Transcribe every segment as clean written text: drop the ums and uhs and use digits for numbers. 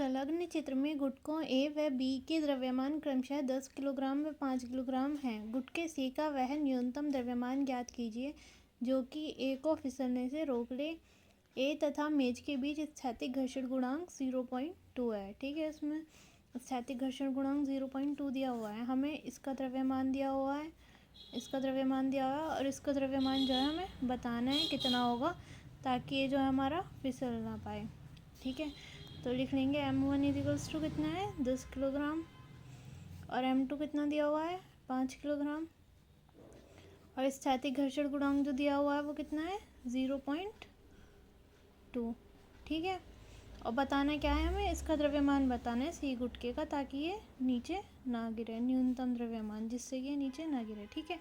संलग्न चित्र में गुटकों ए व बी के द्रव्यमान क्रमशः 10 किलोग्राम व 5 किलोग्राम हैं। गुटके सी का वह न्यूनतम द्रव्यमान ज्ञात कीजिए जो कि ए को फिसलने से रोक ले। ए तथा मेज के बीच स्थैतिक घर्षण गुणांक 0.2 है। ठीक है, इसमें स्थैतिक घर्षण गुणांक 0.2 दिया हुआ है। हमें इसका द्रव्यमान दिया हुआ है, इसका द्रव्यमान दिया हुआ है और इसका द्रव्यमान जो है हमें बताना है कितना होगा, ताकि ये जो है हमारा फिसल ना पाए। ठीक है, तो लिख लेंगे m1 इजिकल्स टू कितना है 10 किलोग्राम और m2 कितना दिया हुआ है 5 किलोग्राम और स्थैतिक घर्षण गुणांक जो दिया हुआ है वो कितना है 0.2। ठीक है, और बताना क्या है हमें, इसका द्रव्यमान बताना है सी गुटके का, ताकि ये नीचे ना गिरे, न्यूनतम द्रव्यमान जिससे ये नीचे ना गिरे। ठीक है,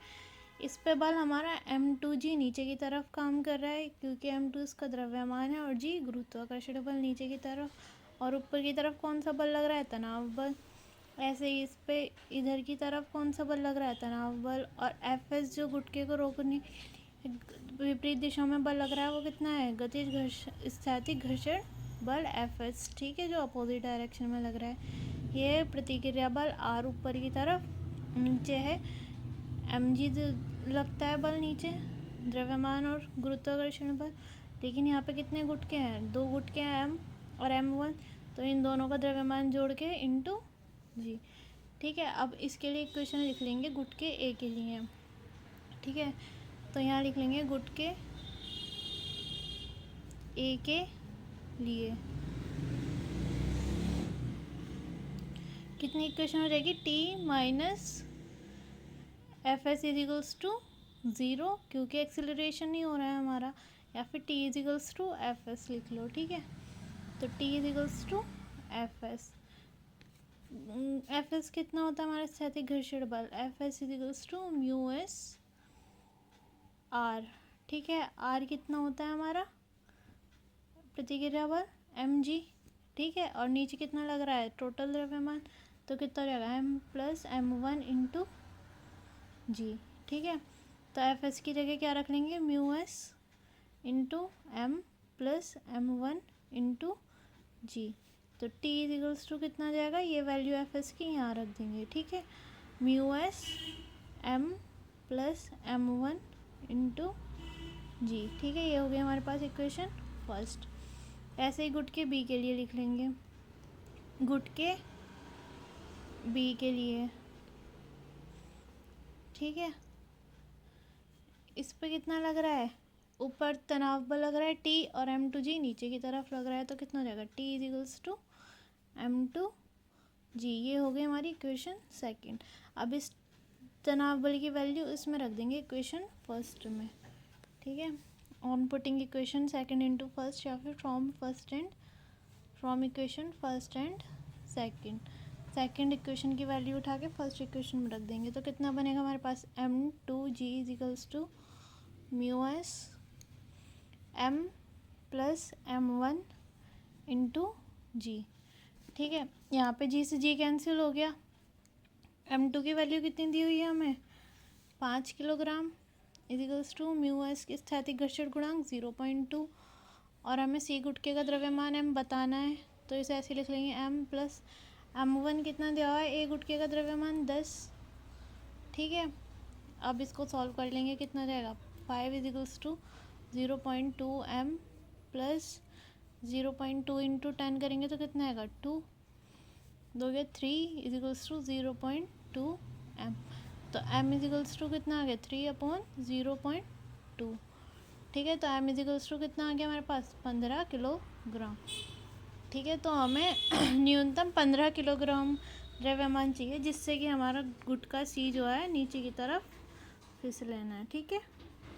इस पे बल हमारा m2g नीचे की तरफ काम कर रहा है क्योंकि m2 इसका द्रव्यमान है और g गुरुत्वाकर्षण बल नीचे की तरफ, और ऊपर की तरफ कौन सा बल लग रहा है तनाव बल। ऐसे ही इस पे इधर की तरफ कौन सा बल लग रहा है तनाव बल, और fs जो गुटके को रोकने विपरीत दिशा में बल लग रहा है वो कितना है गतिज घर्षण स्थैतिक घर्षण बल fs। ठीक है, जो अपोजिट डायरेक्शन में लग रहा है। ये प्रतिक्रिया बल r ऊपर की तरफ नीचे है, mg लगता है बल नीचे द्रव्यमान और गुरुत्वाकर्षण बल। लेकिन यहाँ पे कितने गुटके हैं, 2 गुटके हैं m और m1, तो इन दोनों का द्रव्यमान जोड़ के इंटू जी। ठीक है, अब इसके लिए इक्वेशन लिख लेंगे गुटके ए के लिए। ठीक है, तो यहाँ लिख लेंगे गुटके ए के लिए कितनी इक्वेशन हो जाएगी, t minus F S equals to 0 क्योंकि एक्सेलरेशन नहीं हो रहा है हमारा, या फिर t equals to F S लिख लो। ठीक है, तो t equals to F S. F S कितना होता है हमारा स्थैतिक घर्षण बल, F S equals to mu S R. ठीक है, आर कितना होता है हमारा प्रतिक्रिया बल एम जी। ठीक है, और नीचे कितना लग रहा है टोटल द्रव्यमान, तो कितना हो जाएगा m plus m1 into g. ठीक है, तो एफ एस की जगह क्या रख लेंगे mu s into m plus m1 into g. तो t इजिकल्स टू कितना आ जाएगा, ये वैल्यू एफ एस की यहाँ रख देंगे। ठीक है, mu s m plus m1 into g. ठीक है, ये हो गया हमारे पास इक्वेशन फर्स्ट। ऐसे ही गुटके बी के लिए लिख लेंगे। गुटके बी के लिए ठीक है, इस पे कितना लग रहा है, ऊपर तनाव बल लग रहा है T और m2g नीचे की तरफ लग रहा है, तो कितना हो जाएगा T इजिकल्स टू m2g। ये हो गई हमारी इक्वेशन सेकंड। अब इस तनाव बल की वैल्यू इसमें रख देंगे इक्वेशन फर्स्ट में। ठीक है, on putting equation second into first, या फिर from equation first and second equation की वैल्यू उठा के फर्स्ट इक्वेशन में रख देंगे। तो कितना बनेगा हमारे पास m2g is equals to mu s m plus m1 into g. ठीक है, यहाँ पे g से g कैंसिल हो गया। m2 की वैल्यू कितनी दी हुई है हमें 5 kilogram equals to mu S की स्थैतिक घर्षण गुणांक 0.2, और हमें सी गुटके का द्रव्यमान m बताना है, तो इसे ऐसे लिख लेंगे m प्लस m1 कितना दिया हुआ है, ए गुटके का द्रव्यमान 10। ठीक है, अब इसको सॉल्व कर लेंगे, कितना जाएगा 5 equals to 0.2 m plus 0.2 into 10 करेंगे तो कितना आएगा 2, 2 गया 3 इजिकल्स टू 0.2 m। तो m इजिकल्स टू कितना आ गया 3/0.2। ठीक है, तो m इजिकल्स टू कितना आ गया हमारे पास 15 किलोग्राम। ठीक है, तो हमें न्यूनतम 15 किलोग्राम द्रव्यमान चाहिए जिससे कि हमारा गुटका सी जो है नीचे की तरफ फिसले ना। ठीक है।